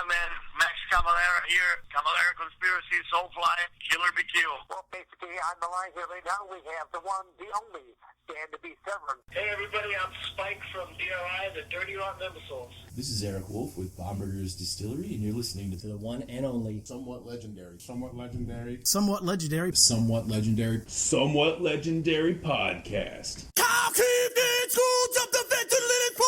man. Max Cavalera here. Cavalera Conspiracy, Soulfly, Killer BQ. Well, basically, on the line here right now, we have the one, the only, Dan to be Severin. Hey, everybody, I'm Spike from DRI, the Dirty Rotten Imbeciles. This is Eric Wolf with Bomberger's Distillery, and you're listening to the one and only Somewhat Legendary. Somewhat Legendary. Somewhat Legendary. Somewhat Legendary. Somewhat Legendary Podcast. How keep the schools of the ventilated pool?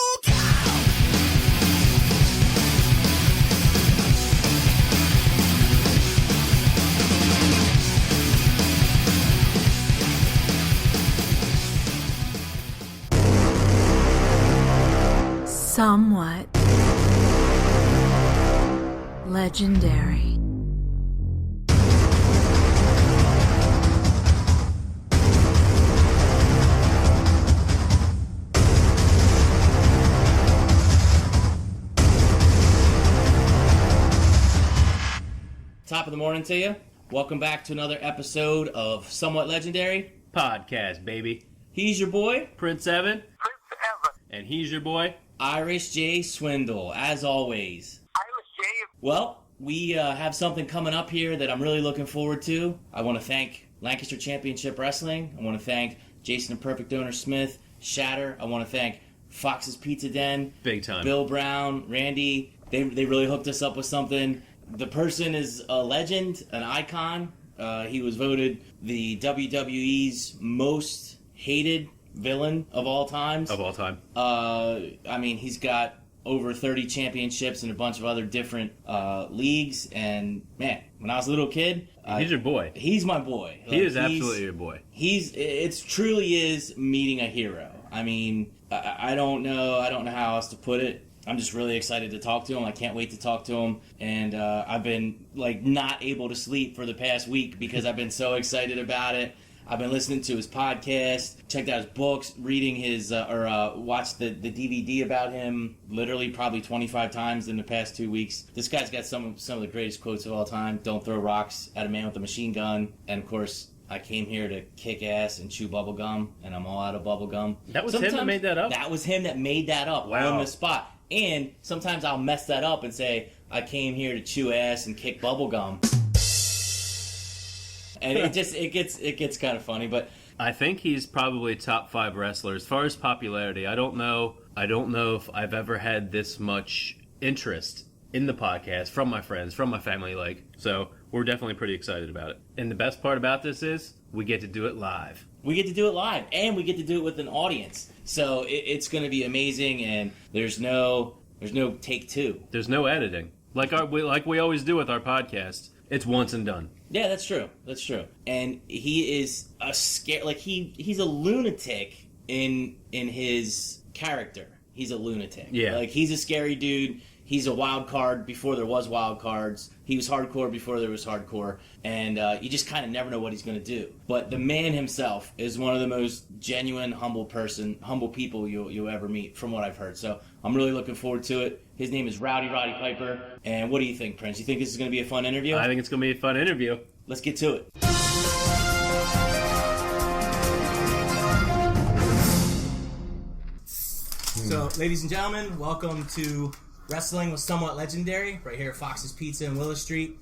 Somewhat legendary. Top of the morning to you. Welcome back to another episode of Somewhat Legendary Podcast, baby. He's your boy, Prince Evan. Prince Evan. And he's your boy, Irish J. Swindle, as always. Irish J. Well, we have something coming up here that I'm really looking forward to. I want to thank Lancaster Championship Wrestling. I want to thank Jason the Perfect Donor Smith, Shatter. I want to thank Fox's Pizza Den. Big time. Bill Brown, Randy. They really hooked us up with something. The person is a legend, an icon. He was voted the WWE's most hated villain of all times. Of all time. I mean, he's got over 30 championships in a bunch of other different leagues. And, man, when I was a little kid... He's your boy. He's my boy. He is absolutely your boy. It truly is meeting a hero. I mean, I don't know how else to put it. I'm just really excited to talk to him. I can't wait to talk to him. And I've been, not able to sleep for the past week because I've been so excited about it. I've been listening to his podcast, checked out his books, reading his, watched the DVD about him literally probably 25 times in the past 2 weeks. This guy's got some of the greatest quotes of all time. Don't throw rocks at a man with a machine gun. And, of course, I came here to kick ass and chew bubble gum, and I'm all out of bubble gum. That was him that made that up? That was him that made that up on the spot. And sometimes I'll mess that up and say, I came here to chew ass and kick bubble gum. And it gets kind of funny, but I think he's probably top 5 wrestler. As far as popularity, I don't know if I've ever had this much interest in the podcast from my friends, from my family, so we're definitely pretty excited about it. And the best part about this is we get to do it live. We get to do it live, and we get to do it with an audience. So it's going to be amazing, and there's no take two. There's no editing. Like we always do with our podcast. It's once and done. Yeah, that's true. And he is he's a lunatic in his character. He's a lunatic. Yeah. He's a scary dude. He's a wild card before there was wild cards. He was hardcore before there was hardcore. And you just kind of never know what he's going to do. But the man himself is one of the most genuine, humble people you'll ever meet, from what I've heard. So I'm really looking forward to it. His name is Roddy Piper. And what do you think, Prince? You think this is going to be a fun interview? I think it's going to be a fun interview. Let's get to it. So, ladies and gentlemen, welcome to Wrestling with Somewhat Legendary, right here at Fox's Pizza in Willow Street.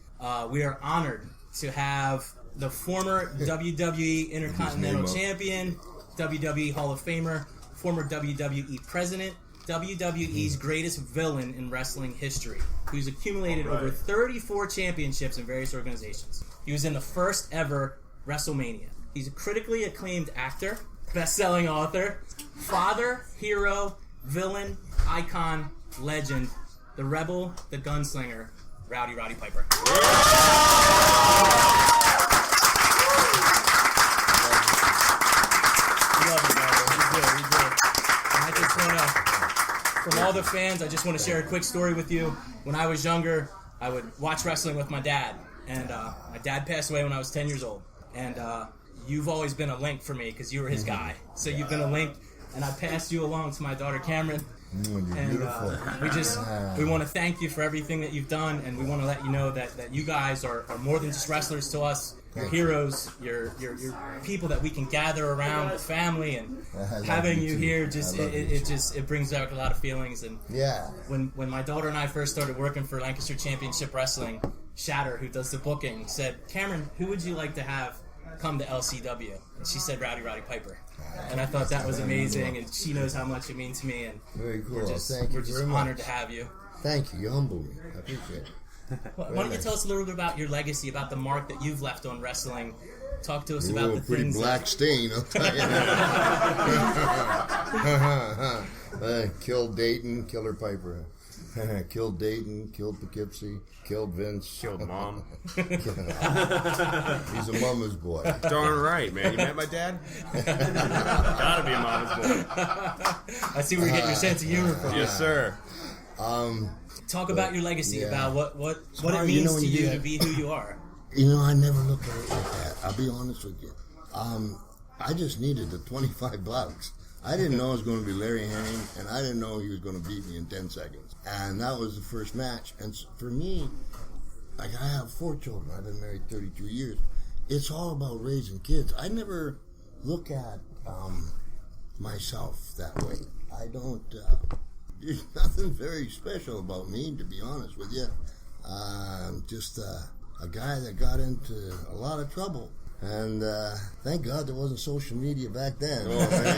We are honored to have the former WWE Intercontinental Champion, WWE Hall of Famer, former WWE President, WWE's greatest villain in wrestling history, who's accumulated over 34 championships in various organizations. He was in the first ever WrestleMania. He's a critically acclaimed actor, best-selling author, father, hero, villain, icon, legend, the rebel, the gunslinger, Roddy Piper. From all the fans, I just want to share a quick story with you. When I was younger, I would watch wrestling with my dad. And my dad passed away when I was 10 years old. And you've always been a link for me because you were his guy. So you've been a link. And I passed you along to my daughter, Cameron. You're beautiful. We want to thank you for everything that you've done, and we want to let you know that you guys are more than just wrestlers to us. You're heroes. You're people that we can gather around with family, and having you here it brings back a lot of feelings. And when my daughter and I first started working for Lancaster Championship Wrestling, Shatter, who does the booking, said, "Cameron, who would you like to have come to LCW?" And she said, Roddy Piper. And I thought that was amazing, and she knows how much it means to me. And very cool. We're just honored to have you. Thank you. You humble me. I appreciate it. Why don't you tell us a little bit about your legacy, about the mark that you've left on wrestling? Talk to us about the pretty things. Black stain, I'll tell you. Killed Dayton, Killer Piper. Killed Dayton, killed Poughkeepsie, killed Vince. Killed Mom. He's a mama's boy. Darn right, man. You met my dad? Gotta be a mama's boy. I see where you're getting your sense of humor from. Yes, sir. Talk about your legacy, about what it means to you to be who you are. You know, I never looked at it like that. I'll be honest with you. I just needed the 25 bucks. I didn't know it was going to be Larry Henning, and I didn't know he was going to beat me in 10 seconds. And that was the first match. And for me, like, I have 4 children. I've been married 32 years. It's all about raising kids. I never look at myself that way. I don't... there's nothing very special about me, to be honest with you. Just a guy that got into a lot of trouble. And thank God there wasn't social media back then. Oh, man.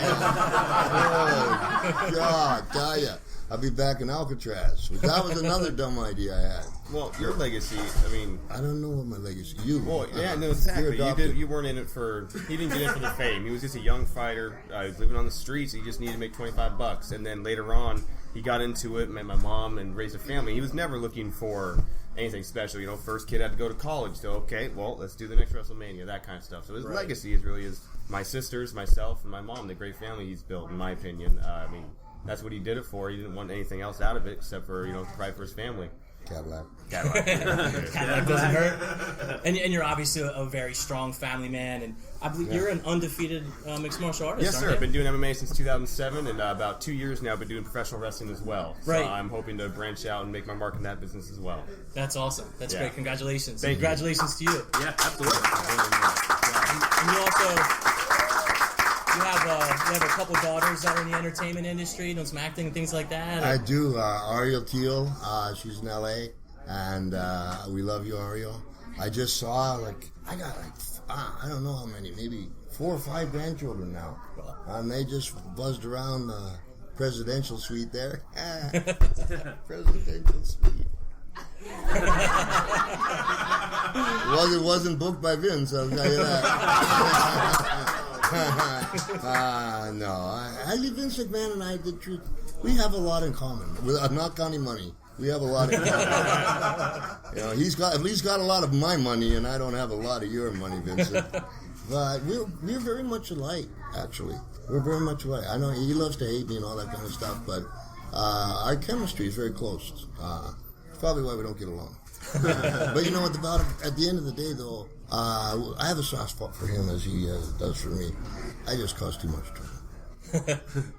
Oh, God, tell ya. I'll be back in Alcatraz. That was another dumb idea I had. Well, your legacy, I mean... I don't know what my legacy... Well, yeah, no, exactly. You weren't in it for... He didn't get in for the fame. He was just a young fighter. He was living on the streets. He just needed to make 25 bucks. And then later on, he got into it, met my mom, and raised a family. He was never looking for anything special. You know, first kid had to go to college. So, okay, well, let's do the next WrestleMania, that kind of stuff. So his legacy is really my sisters, myself, and my mom, the great family he's built, in my opinion. I mean, that's what he did it for. He didn't want anything else out of it except for, pride for his family. Cadillac. Cadillac doesn't hurt. And you're obviously a very strong family man, and I believe you're an undefeated mixed martial artist. Yes, sir. I've been doing MMA since 2007, and about 2 years now I've been doing professional wrestling as well. So I'm hoping to branch out and make my mark in that business as well. That's awesome. That's great. Congratulations. Congratulations to you. Yeah, absolutely. And you also... You have a couple daughters that are in the entertainment industry, doing some acting and things like that? I do. Ariel Teal, she's in L.A., and we love you, Ariel. I just saw, I got I don't know how many, maybe 4 or 5 grandchildren now. And they just buzzed around the presidential suite there. Presidential suite. It wasn't booked by Vince, I'll tell you that. No, Vince McMahon and I, the truth, we have a lot in common. I'm not counting money. We have a lot in common. He's got a lot of my money, and I don't have a lot of your money, Vincent. But we're very much alike, actually. We're very much alike. I know he loves to hate me and all that kind of stuff, but our chemistry is very close. It's probably why we don't get along. But you know what? At the end of the day, though, I have a soft spot for him as he does for me. I just cause too much trouble.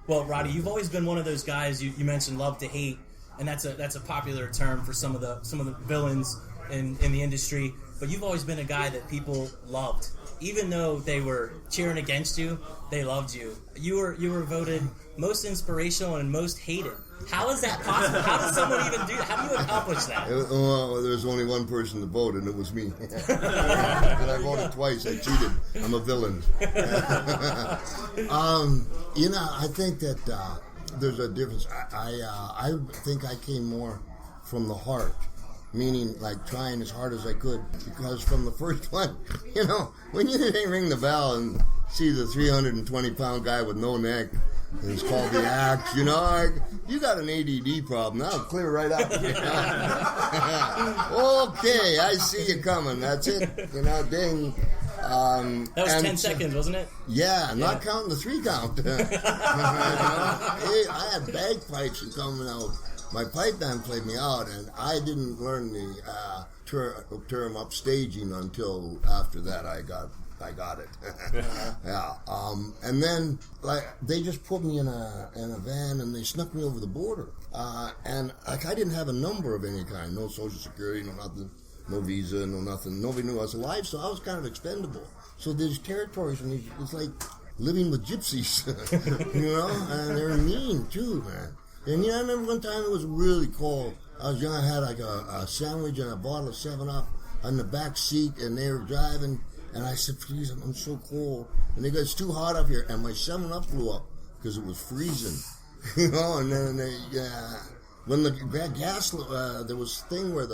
Well, Roddy, you've always been one of those guys you mentioned love to hate, and that's a popular term for some of the villains in the industry. But you've always been a guy that people loved, even though they were cheering against you. They loved you. You were voted most inspirational and most hated. How is that possible? How does someone even do that? How do you accomplish that? Well, there's only one person to vote, and it was me. And I voted twice. I cheated. I'm a villain. I think that there's a difference. I think I came more from the heart, meaning like trying as hard as I could, because from the first one, when you didn't ring the bell and see the 320-pound guy with no neck, and it's called the axe, you got an ADD problem. That'll clear right up. Okay, I see you coming. That's it. Ding. That was 10 seconds, wasn't it? Yeah, not counting the 3 count. I had bagpipes coming out. My pipe band played me out, and I didn't learn the term upstaging until after that I got I got it. Yeah. And then, like, they just put me in a van and they snuck me over the border. And, like, I didn't have a number of any kind. No Social Security, no nothing. No visa, no nothing. Nobody knew I was alive, so I was kind of expendable. So these territories, and it's like living with gypsies, you know? And they're mean, too, man. And, you know, I remember one time it was really cold. I was young, I had, like, a sandwich and a bottle of 7-Up on the back seat, and they were driving. And I said, please, I'm so cold. And they go, it's too hot up here. And my 7-Up blew up because it was freezing. You know, and then when the gas, there was a thing where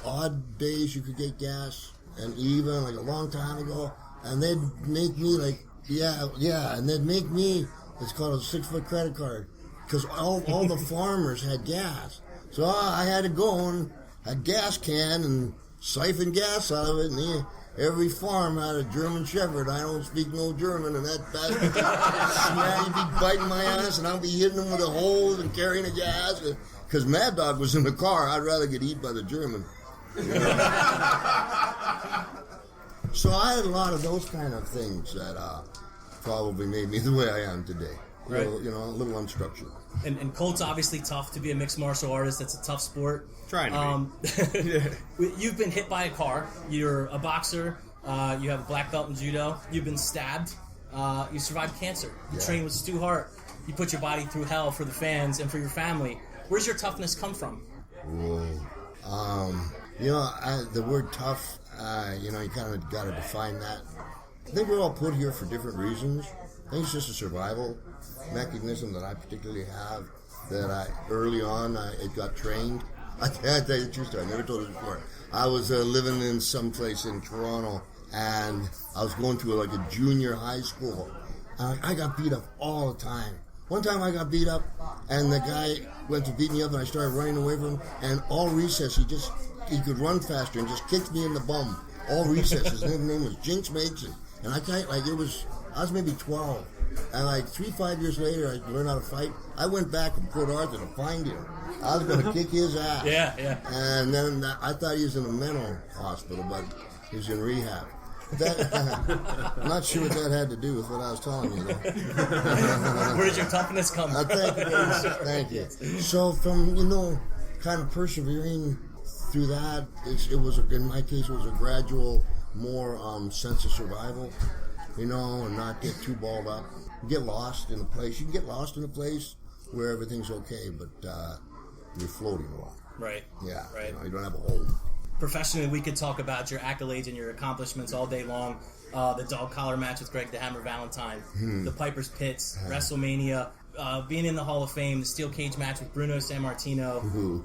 odd days you could get gas, and even, like, a long time ago, and they'd make me, like, and they'd make me, it's called a 6-foot credit card, because all the farmers had gas. So I had to go and a gas can and siphon gas out of it, and every farm had a German Shepherd. I don't speak no German, and that he'd be biting my ass, and I'll be hitting him with a hose and carrying the gas. Because Mad Dog was in the car, I'd rather get eaten by the German. You know? So I had a lot of those kind of things that probably made me the way I am today. Right. A little unstructured. And Colt's obviously tough to be a mixed martial artist. That's a tough sport. Trying to be. You've been hit by a car. You're a boxer. You have a black belt in judo. You've been stabbed. You survived cancer. You trained with Stu Hart. You put your body through hell for the fans and for your family. Where's your toughness come from? Whoa. The word tough, you kind of got to define that. I think we're all put here for different reasons. I think it's just a survival mechanism that I particularly have, that early on, it got trained. I can't tell you the true story. I never told it before. I was living in some place in Toronto, and I was going to a junior high school. And I got beat up all the time. One time I got beat up, and the guy went to beat me up, and I started running away from him. And all recess, he could run faster and just kicked me in the bum. All recess. His name was Jinx Mason. And I was maybe 12. And 3-5 years later, I learned how to fight. I went back to Port Arthur to find him. I was going to kick his ass. Yeah. And then I thought he was in a mental hospital, but he was in rehab. I'm not sure what that had to do with what I was telling you, though. Where did your toughness come from? Thank you. So from, kind of persevering through that, it was, in my case, it was a gradual, more sense of survival, and not get too balled up. Get lost in a place. You can get lost in a place where everything's okay, but you're floating a lot. Right. Yeah. Right. You don't have a home. Professionally, we could talk about your accolades and your accomplishments all day long. The dog collar match with Greg the Hammer Valentine, the Piper's Pits, WrestleMania, being in the Hall of Fame, the steel cage match with Bruno Sammartino,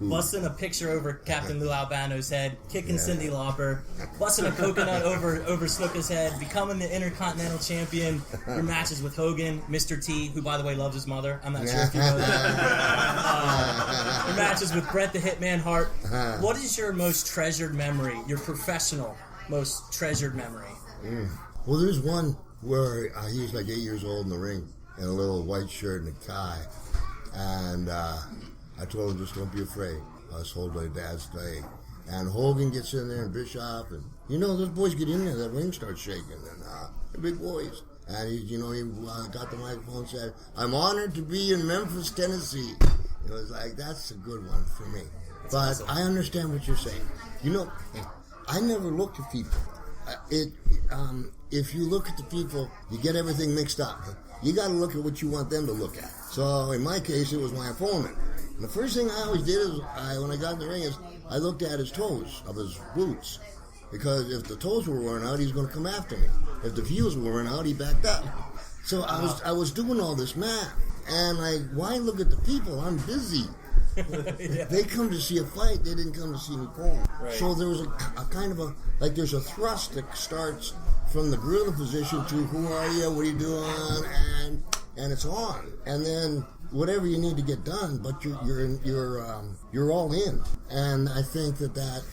busting a picture over Captain Lou Albano's head, kicking Cyndi Lauper, busting a coconut over Snooka's head, becoming the Intercontinental Champion, your matches with Hogan, Mr. T, who, by the way, loves his mother. I'm not sure if you know that. Your matches with Bret the Hitman Hart. What is your most treasured memory, your professional most treasured memory? Well, there's one where he was 8 years old in the ring, in a little white shirt and a tie. And I told him, just don't be afraid. I was holding my dad's leg. And Hogan gets in there, and Bischoff, and those boys get in there, that ring starts shaking, and they're big boys. And he got the microphone and said, "I'm honored to be in Memphis, Tennessee." It was that's a good one for me. That's awesome. I understand what you're saying. I never look at people. If you look at the people, you get everything mixed up. You got to look at what you want them to look at. So in my case, it was my opponent. And the first thing I always did is, when I got in the ring, I looked at his toes of his boots. Because if the toes were worn out, he's going to come after me. If the heels were worn out, he backed up. So I was doing all this math. And why look at the people? I'm busy. Yeah. They come to see a fight. They didn't come to see me perform. Right. So there was a kind of there's a thrust that starts from the gorilla position to who are you, what are you doing, and it's on. And then whatever you need to get done, but you're all in. And I think that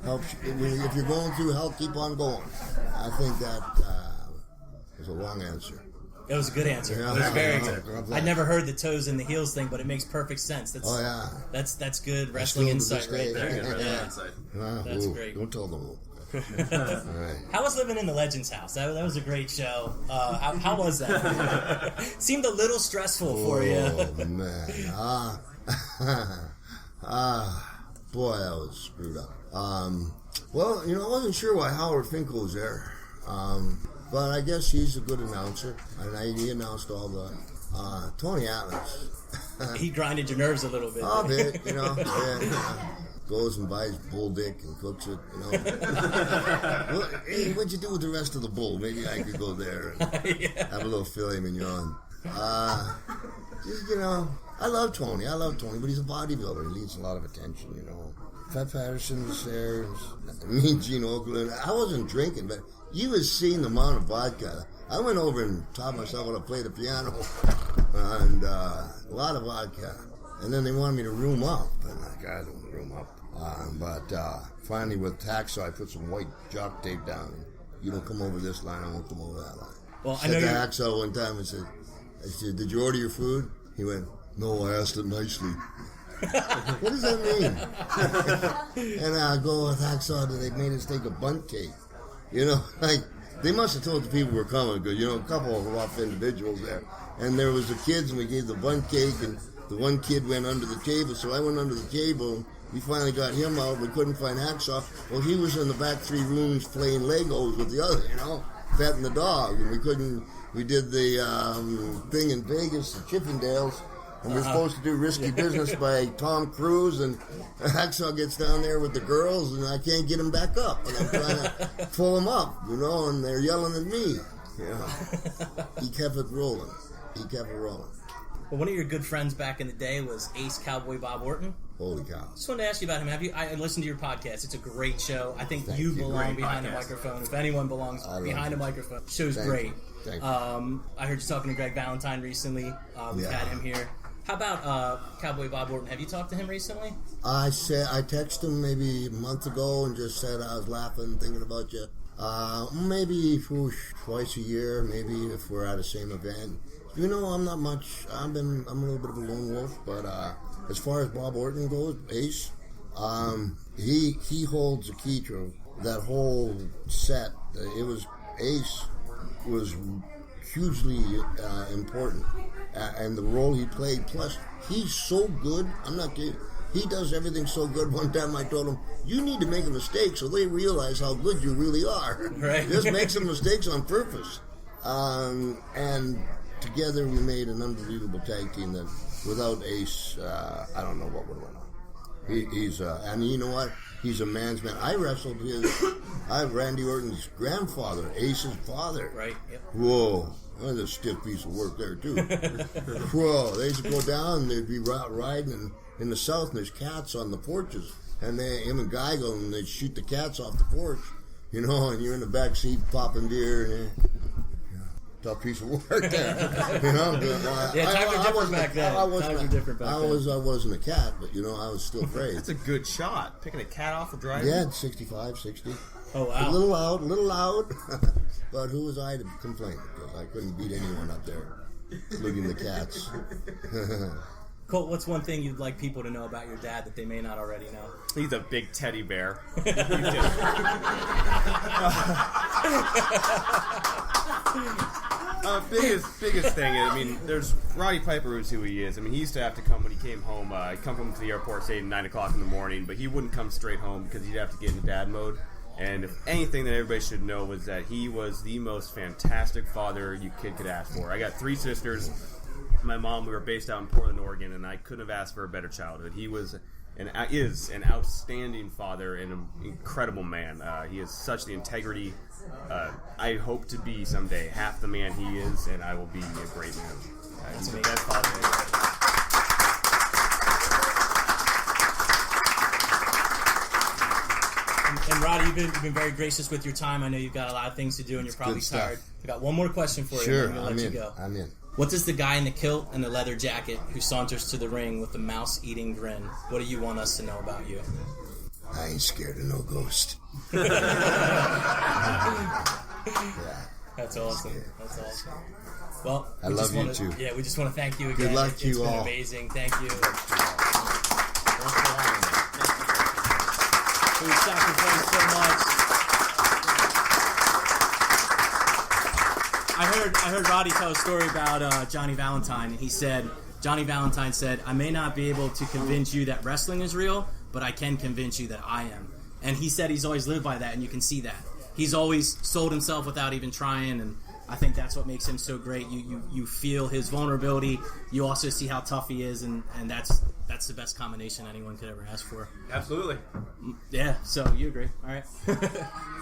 helps. If you're going through hell, keep on going. I think that was a long answer. It was a good answer. Yeah, it was very good. I never heard the toes and the heels thing, but it makes perfect sense. That's good wrestling insight right there. Very good wrestling insight. That's great. Don't tell them. Right. How was living in the Legends house? That was a great show. How was that? Seemed a little stressful for you. Oh, man. Boy, that was screwed up. Well, I wasn't sure why Howard Finkel was there. But I guess he's a good announcer. And he announced all the... Tony Atlas. He grinded your nerves a little bit. A bit, Yeah. Goes and buys bull dick and cooks it, Well, hey, what'd you do with the rest of the bull? Maybe I could go there and have a little filet mignon. I love Tony, but he's a bodybuilder. He needs a lot of attention, Pat Patterson was there, me and Gene Oakland. I wasn't drinking, but you was seeing the amount of vodka. I went over and taught myself how to play the piano, and a lot of vodka. And then they wanted me to room up, and I don't want to room up. But finally with Hacksaw, I put some white jock tape down. And, you don't come over this line, I won't come over that line. Well, I said to Hacksaw one time, I said, did you order your food? He went, no, I asked it nicely. What does that mean? And I go with Hacksaw that they made us take a bunt cake. They must have told the people were coming because, a couple of rough individuals there. And there was the kids, and we gave the bunt cake, and the one kid went under the table, so I went under the table, and we finally got him out. We couldn't find Hacksaw. Well, he was in the back 3 rooms playing Legos with the other, petting the dog. And we did the thing in Vegas, the Chippendales, and we're supposed to do Risky Business by Tom Cruise, and Hacksaw gets down there with the girls, and I can't get him back up. And I'm trying to pull him up, and they're yelling at me. He kept it rolling. Well, one of your good friends back in the day was Ace Cowboy Bob Orton. Holy cow. Just wanted to ask you about him. I listened to your podcast. It's a great show. I think you belong behind a microphone. If anyone belongs behind a microphone, show's great. Thank you. I heard you talking to Greg Valentine recently. We've had him here. How about Cowboy Bob Orton? Have you talked to him recently? I texted him maybe a month ago and just said I was laughing, thinking about you. Maybe twice a year, maybe if we're at the same event. I'm not much. I'm a little bit of a lone wolf, but as far as Bob Orton goes, Ace, he holds the key to that whole set. Ace was hugely important, and the role he played. Plus, he's so good. I'm not kidding. He does everything so good. One time I told him, you need to make a mistake so they realize how good you really are. Right. Just make some mistakes on purpose. And together we made an unbelievable tag team that without Ace, I don't know what would have went on. He's and you know what? He's a man's man. I wrestled Randy Orton's grandfather, Ace's father. Right. Yep. Whoa. That was a stiff piece of work there, too. Whoa. They used to go down and they'd be riding in the south, and there's cats on the porches. And him and Guy go and they'd shoot the cats off the porch, and you're in the back seat popping deer. And, tough piece of work there. Times were different back then. I wasn't a cat, but I was still afraid. That's a good shot. Picking a cat off or driving? Yeah, 65, 60. Oh, wow. A little loud. But who was I to complain? Because I couldn't beat anyone up there, including the cats. Colt, what's one thing you'd like people to know about your dad that they may not already know? He's a big teddy bear. Biggest thing, there's Roddy Piper is who he is. He used to have to come when he came home. He'd come home to the airport, say 9 o'clock in the morning, but he wouldn't come straight home because he'd have to get into dad mode. And if anything that everybody should know was that he was the most fantastic father you kid could ask for. I got 3 sisters. My mom, we were based out in Portland, Oregon, and I couldn't have asked for a better childhood. He was is an outstanding father and an incredible man. He has such the integrity. I hope to be someday half the man he is, and I will be a great man. He's the best father. And Roddy, you've been very gracious with your time. I know you've got a lot of things to do, and you're probably tired. I got one more question for you. Sure, and I'm in. I'm in. What does the guy in the kilt and the leather jacket who saunters to the ring with the mouse-eating grin, what do you want us to know about you? I ain't scared of no ghost. That's awesome. Well, I love you too. Yeah, we just want to thank you again. Good luck to you all. It's been amazing. Thank you. We sacrificed so much. I heard Roddy tell a story about Johnny Valentine, and he said, Johnny Valentine said, I may not be able to convince you that wrestling is real, but I can convince you that I am. And he said he's always lived by that, and you can see that. He's always sold himself without even trying, and I think that's what makes him so great. You feel his vulnerability. You also see how tough he is, and that's the best combination anyone could ever ask for. Absolutely. Yeah, so you agree. All right.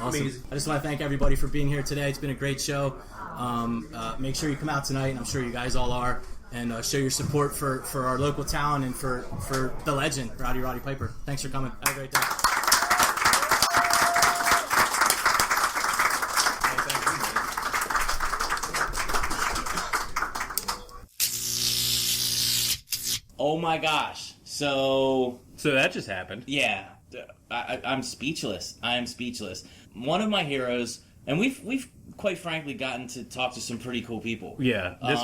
Awesome. Amazing. I just want to thank everybody for being here today. It's been a great show. Make sure you come out tonight, and I'm sure you guys all are, and show your support for our local talent and for the legend, Roddy Piper. Thanks for coming. Have a great day. Oh my gosh. So that just happened. Yeah. I'm speechless. I am speechless. One of my heroes, and we've quite frankly gotten to talk to some pretty cool people. Yeah. This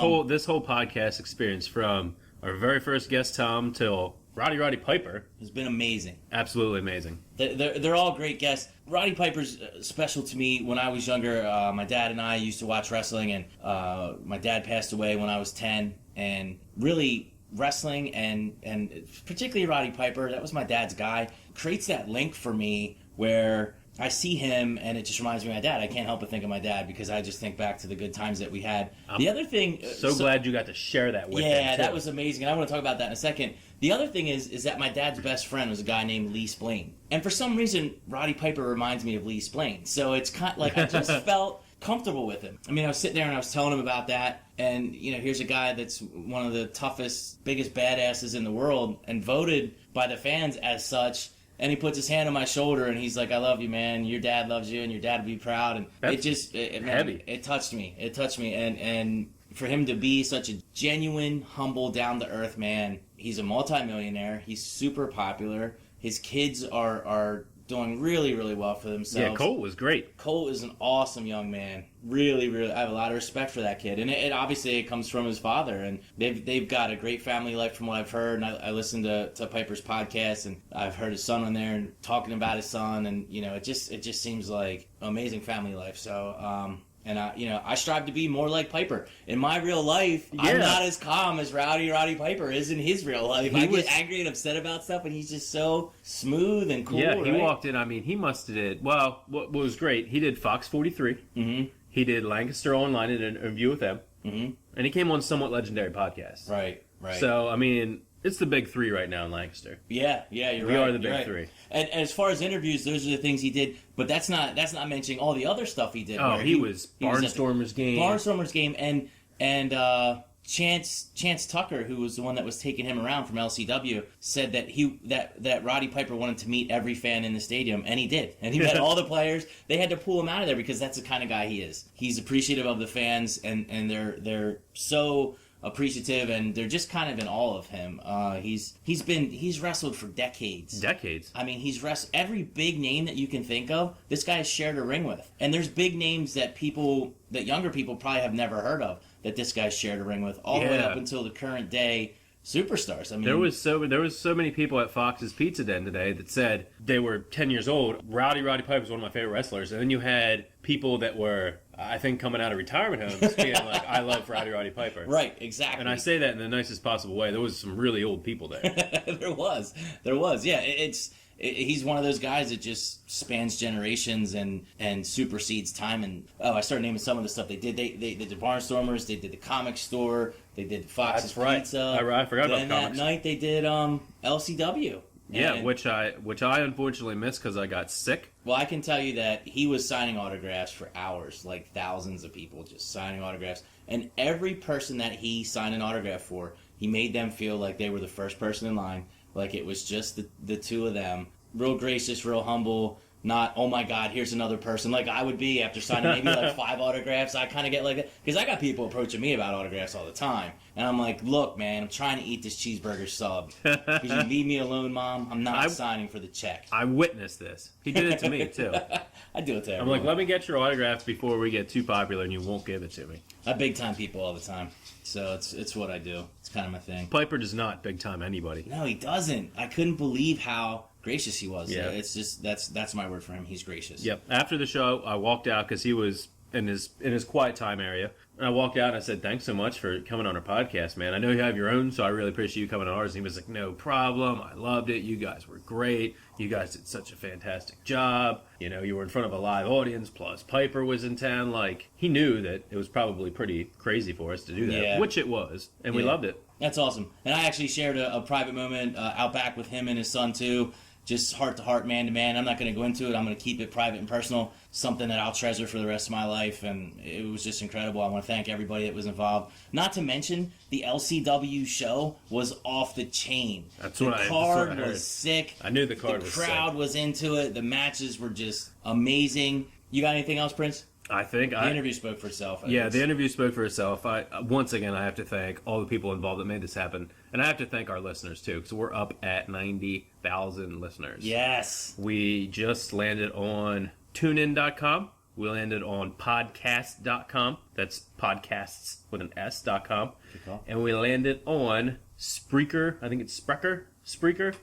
whole podcast experience, from our very first guest Tom till Roddy Piper, has been amazing. Absolutely amazing. They're all great guests. Roddy Piper's special to me. When I was younger, my dad and I used to watch wrestling, and my dad passed away when I was 10, and really wrestling and particularly Roddy Piper, that was my dad's guy, creates that link for me where I see him and it just reminds me of my dad. I can't help but think of my dad because I just think back to the good times that we had. The other thing... So glad you got to share that with him. Yeah, that was amazing. And I want to talk about that in a second. The other thing is that my dad's best friend was a guy named Lee Splain. And for some reason, Roddy Piper reminds me of Lee Splain. So it's kind of like I just felt comfortable with him. I mean, I was sitting there and I was telling him about that. And, here's a guy that's one of the toughest, biggest badasses in the world and voted by the fans as such. And he puts his hand on my shoulder and he's like, I love you, man. Your dad loves you and your dad will be proud. And it touched me. It touched me. And for him to be such a genuine, humble, down-to-earth man, he's a multimillionaire. He's super popular. His kids are doing really, really well for themselves. Yeah, Cole was great. Cole is an awesome young man. Really, really, I have a lot of respect for that kid. And it obviously it comes from his father. And they've got a great family life from what I've heard. And I listened to Piper's podcast, and I've heard his son on there and talking about his son. And, it just seems like amazing family life. So, and I strive to be more like Piper. In my real life, I'm not as calm as Roddy Piper is in his real life. I get angry and upset about stuff, and he's just so smooth and cool. Yeah, he walked in. I mean, he must have did. Well, what was great, he did Fox 43. Mm-hmm. He did Lancaster Online in an interview with them. Mm-hmm. And he came on Somewhat Legendary podcast. Right. So, I mean, it's the big three right now in Lancaster. Yeah, you're right. We are the big three. And as far as interviews, those are the things he did. But that's not mentioning all the other stuff he did. Oh, he was Barnstormer's Game. Barnstormer's Game, and Chance Tucker, who was the one that was taking him around from LCW, said that Roddy Piper wanted to meet every fan in the stadium, and he did. And he met all the players. They had to pull him out of there because that's the kind of guy he is. He's appreciative of the fans, and they're so appreciative, and they're just kind of in awe of him. He's wrestled for decades. I mean, he's wrestled every big name that you can think of. This guy has shared a ring with, and there's big names that younger people probably have never heard of that this guy shared a ring with, all the way up until the current day superstars. I mean, there was so many people at Fox's Pizza Den today that said they were 10 years old. Roddy Piper was one of my favorite wrestlers, and then you had people that were, I think, coming out of retirement homes being like, I love Roddy Piper. Right, exactly. And I say that in the nicest possible way. There was some really old people there. There was. Yeah, he's one of those guys that just spans generations and supersedes time. And I started naming some of the stuff they did. They did the Barnstormers. They did the comic store. They did Fox's Pizza. I forgot about comics. And that night they did LCW. Yeah, which I unfortunately missed because I got sick. Well, I can tell you that he was signing autographs for hours, like thousands of people just signing autographs. And every person that he signed an autograph for, he made them feel like they were the first person in line. Like it was just the two of them. Real gracious, real humble. Not, oh my God, here's another person. Like I would be after signing maybe like 5 autographs. I kind of get like that. Because I got people approaching me about autographs all the time. And I'm like, look, man, I'm trying to eat this cheeseburger sub. Could you leave me alone, Mom? I'm not signing for the check. I witnessed this. He did it to me, too. I do it to everyone. I'm like, let me get your autograph before we get too popular and you won't give it to me. I big-time people all the time. So it's what I do. It's kind of my thing. Piper does not big-time anybody. No, he doesn't. I couldn't believe how gracious he was. Yeah. It's just, that's my word for him. He's gracious. Yep. After the show, I walked out because he was in his quiet time area. And I walked out and I said, thanks so much for coming on our podcast, man. I know you have your own, so I really appreciate you coming on ours. And he was like, no problem. I loved it. You guys were great. You guys did such a fantastic job. You know, you were in front of a live audience, plus Piper was in town. Like, he knew that it was probably pretty crazy for us to do that, which it was. And we loved it. That's awesome. And I actually shared a private moment out back with him and his son, too. Just heart-to-heart, man-to-man. I'm not going to go into it. I'm going to keep it private and personal, something that I'll treasure for the rest of my life, and it was just incredible. I want to thank everybody that was involved. Not to mention, the LCW show was off the chain. The card was sick. I knew the card was sick. The crowd was into it. The matches were just amazing. You got anything else, Prince? I think the interview spoke for itself. The interview spoke for itself. Once again, I have to thank all the people involved that made this happen, and I have to thank our listeners too, because we're up at 90,000 listeners. Yes, we just landed on TuneIn.com. We landed on Podcast.com. That's podcasts with an S.com, and we landed on Spreaker. I think it's Spreaker.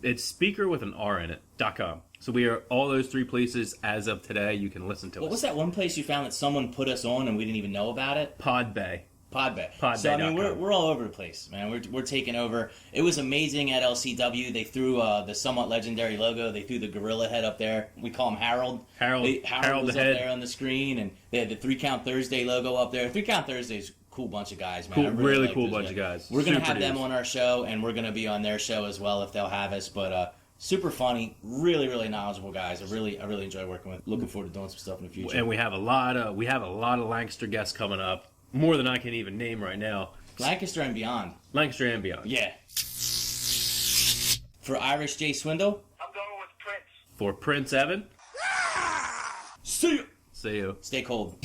It's Speaker with an R in it. .com. So we are all those three places as of today. You can listen to us. What was that one place you found that someone put us on and we didn't even know about it? Podbay. So I mean, we're all over the place, man. We're taking over. It was amazing at LCW. They threw the somewhat legendary logo. They threw the gorilla head up there. We call him Harold. Harold was up there on the screen, and they had the 3 Count Thursday logo up there. 3 Count Thursday's cool bunch of guys, man. Really cool bunch of guys. We're gonna have them on our show, and we're gonna be on their show as well if they'll have us. But super funny, really, really knowledgeable guys. I really enjoy working with. Looking forward to doing some stuff in the future. And we have a lot of Lancaster guests coming up. More than I can even name right now. Lancaster and beyond. Yeah. For Irish J. Swindle. I'm going with Prince. For Prince Evan. See you. See you. Stay cold.